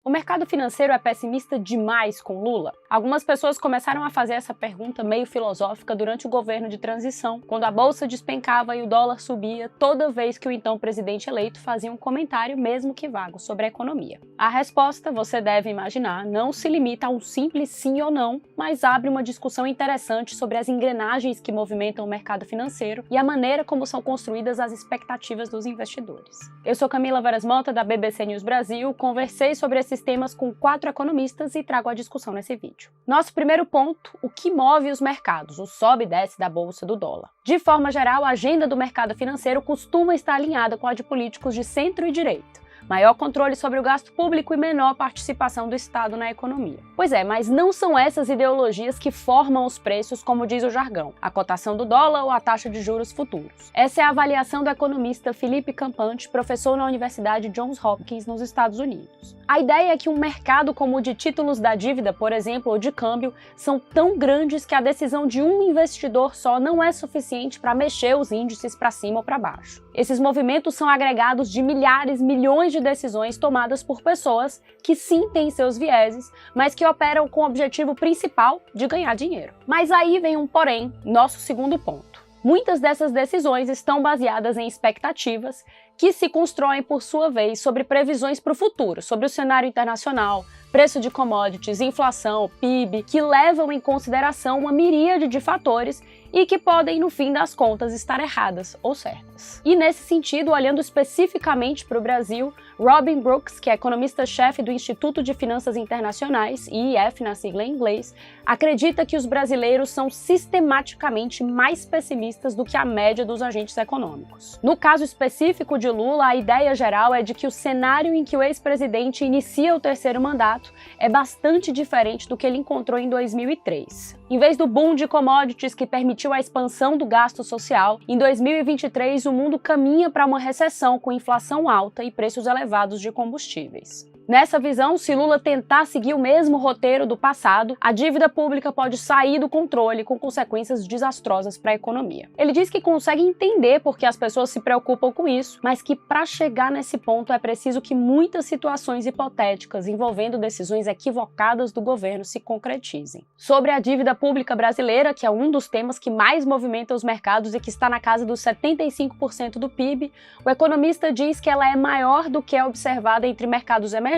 O mercado financeiro é pessimista demais com Lula? Algumas pessoas começaram a fazer essa pergunta meio filosófica durante o governo de transição, quando a bolsa despencava e o dólar subia toda vez que o então presidente eleito fazia um comentário, mesmo que vago, sobre a economia. A resposta, você deve imaginar, não se limita a um simples sim ou não, mas abre uma discussão interessante sobre as engrenagens que movimentam o mercado financeiro e a maneira como são construídas as expectativas dos investidores. Eu sou Camila Veras Mota, da BBC News Brasil, conversei sobre esses temas com 4 economistas e trago a discussão nesse vídeo. Nosso primeiro ponto, o que move os mercados, o sobe e desce da bolsa do dólar. De forma geral, a agenda do mercado financeiro costuma estar alinhada com a de políticos de centro e direita. Maior controle sobre o gasto público e menor participação do Estado na economia. Pois é, mas não são essas ideologias que formam os preços, como diz o jargão, a cotação do dólar ou a taxa de juros futuros. Essa é a avaliação do economista Felipe Campante, professor na Universidade Johns Hopkins, nos Estados Unidos. A ideia é que um mercado como o de títulos da dívida, por exemplo, ou de câmbio, são tão grandes que a decisão de um investidor só não é suficiente para mexer os índices para cima ou para baixo. Esses movimentos são agregados de milhares, milhões de decisões tomadas por pessoas que sim têm seus vieses, mas que operam com o objetivo principal de ganhar dinheiro. Mas aí vem um porém, nosso segundo ponto. Muitas dessas decisões estão baseadas em expectativas que se constroem, por sua vez, sobre previsões para o futuro, sobre o cenário internacional, preço de commodities, inflação, PIB, que levam em consideração uma miríade de fatores e que podem, no fim das contas, estar erradas ou certas. E nesse sentido, olhando especificamente para o Brasil, Robin Brooks, que é economista-chefe do Instituto de Finanças Internacionais, IEF na sigla em inglês, acredita que os brasileiros são sistematicamente mais pessimistas do que a média dos agentes econômicos. No caso específico de Lula, a ideia geral é de que o cenário em que o ex-presidente inicia o terceiro mandato é bastante diferente do que ele encontrou em 2003. Em vez do boom de commodities que permitiu a expansão do gasto social, em 2023 o mundo caminha para uma recessão com inflação alta e preços elevados de combustíveis. Nessa visão, se Lula tentar seguir o mesmo roteiro do passado, a dívida pública pode sair do controle com consequências desastrosas para a economia. Ele diz que consegue entender por que as pessoas se preocupam com isso, mas que para chegar nesse ponto é preciso que muitas situações hipotéticas envolvendo decisões equivocadas do governo se concretizem. Sobre a dívida pública brasileira, que é um dos temas que mais movimenta os mercados e que está na casa dos 75% do PIB, o economista diz que ela é maior do que é observada entre mercados emergentes,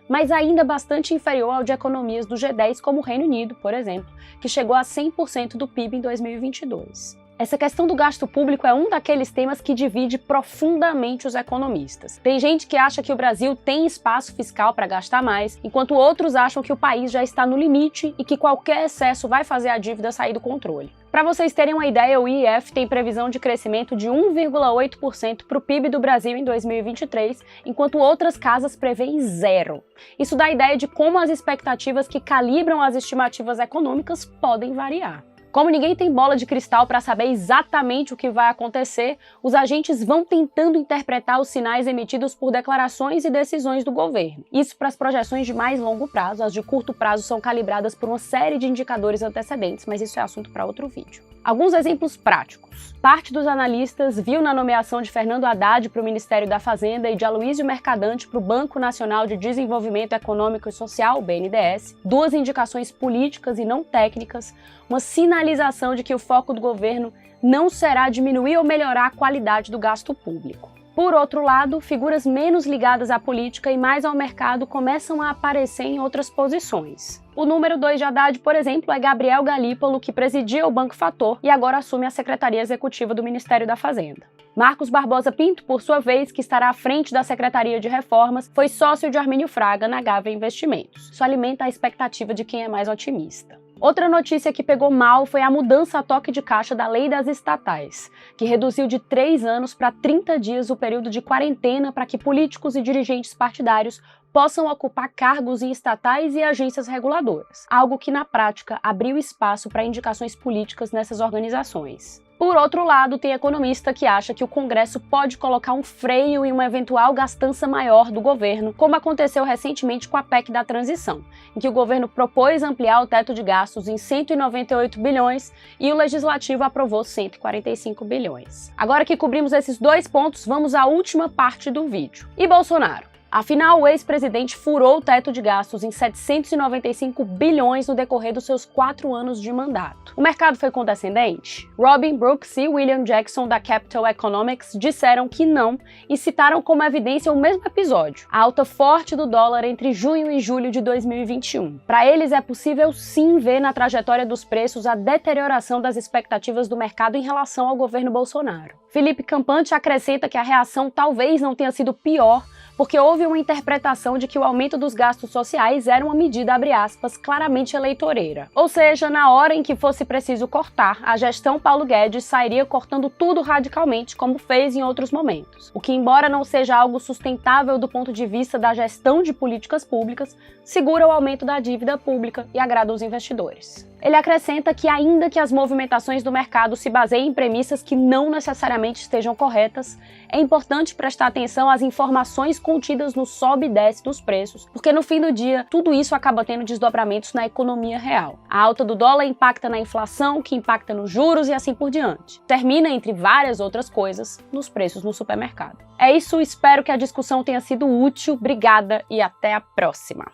mas ainda bastante inferior ao de economias do G10, como o Reino Unido, por exemplo, que chegou a 100% do PIB em 2022. Essa questão do gasto público é um daqueles temas que divide profundamente os economistas. Tem gente que acha que o Brasil tem espaço fiscal para gastar mais, enquanto outros acham que o país já está no limite e que qualquer excesso vai fazer a dívida sair do controle. Para vocês terem uma ideia, o IEF tem previsão de crescimento de 1,8% para o PIB do Brasil em 2023, enquanto outras casas prevêem 0%. Isso dá a ideia de como as expectativas que calibram as estimativas econômicas podem variar. Como ninguém tem bola de cristal para saber exatamente o que vai acontecer, os agentes vão tentando interpretar os sinais emitidos por declarações e decisões do governo. Isso para as projeções de mais longo prazo, as de curto prazo são calibradas por uma série de indicadores antecedentes, mas isso é assunto para outro vídeo. Alguns exemplos práticos. Parte dos analistas viu na nomeação de Fernando Haddad para o Ministério da Fazenda e de Aloysio Mercadante para o Banco Nacional de Desenvolvimento Econômico e Social, o BNDES, 2 indicações políticas e não técnicas, uma sinalização de que o foco do governo não será diminuir ou melhorar a qualidade do gasto público. Por outro lado, figuras menos ligadas à política e mais ao mercado começam a aparecer em outras posições. O número 2 de Haddad, por exemplo, é Gabriel Galípolo, que presidia o Banco Fator e agora assume a Secretaria Executiva do Ministério da Fazenda. Marcos Barbosa Pinto, por sua vez, que estará à frente da Secretaria de Reformas, foi sócio de Armínio Fraga na Gávea Investimentos. Isso alimenta a expectativa de quem é mais otimista. Outra notícia que pegou mal foi a mudança a toque de caixa da lei das estatais, que reduziu de 3 anos para 30 dias o período de quarentena para que políticos e dirigentes partidários possam ocupar cargos em estatais e agências reguladoras, algo que na prática abriu espaço para indicações políticas nessas organizações. Por outro lado, tem economista que acha que o Congresso pode colocar um freio em uma eventual gastança maior do governo, como aconteceu recentemente com a PEC da transição, em que o governo propôs ampliar o teto de gastos em 198 bilhões e o Legislativo aprovou 145 bilhões. Agora que cobrimos esses 2 pontos, vamos à última parte do vídeo. E Bolsonaro? Afinal, o ex-presidente furou o teto de gastos em 795 bilhões no decorrer dos seus 4 anos de mandato. O mercado foi condescendente? Robin Brooks e William Jackson, da Capital Economics, disseram que não e citaram como evidência o mesmo episódio, a alta forte do dólar entre junho e julho de 2021. Para eles, é possível sim ver na trajetória dos preços a deterioração das expectativas do mercado em relação ao governo Bolsonaro. Felipe Campante acrescenta que a reação talvez não tenha sido pior, porque houve uma interpretação de que o aumento dos gastos sociais era uma medida, abre aspas, claramente eleitoreira. Ou seja, na hora em que fosse preciso cortar, a gestão Paulo Guedes sairia cortando tudo radicalmente, como fez em outros momentos. O que, embora não seja algo sustentável do ponto de vista da gestão de políticas públicas, segura o aumento da dívida pública e agrada os investidores. Ele acrescenta que, ainda que as movimentações do mercado se baseiem em premissas que não necessariamente estejam corretas, é importante prestar atenção às informações contidas no sobe e desce dos preços, porque no fim do dia, tudo isso acaba tendo desdobramentos na economia real. A alta do dólar impacta na inflação, que impacta nos juros e assim por diante. Termina, entre várias outras coisas, nos preços no supermercado. É isso, espero que a discussão tenha sido útil, obrigada e até a próxima!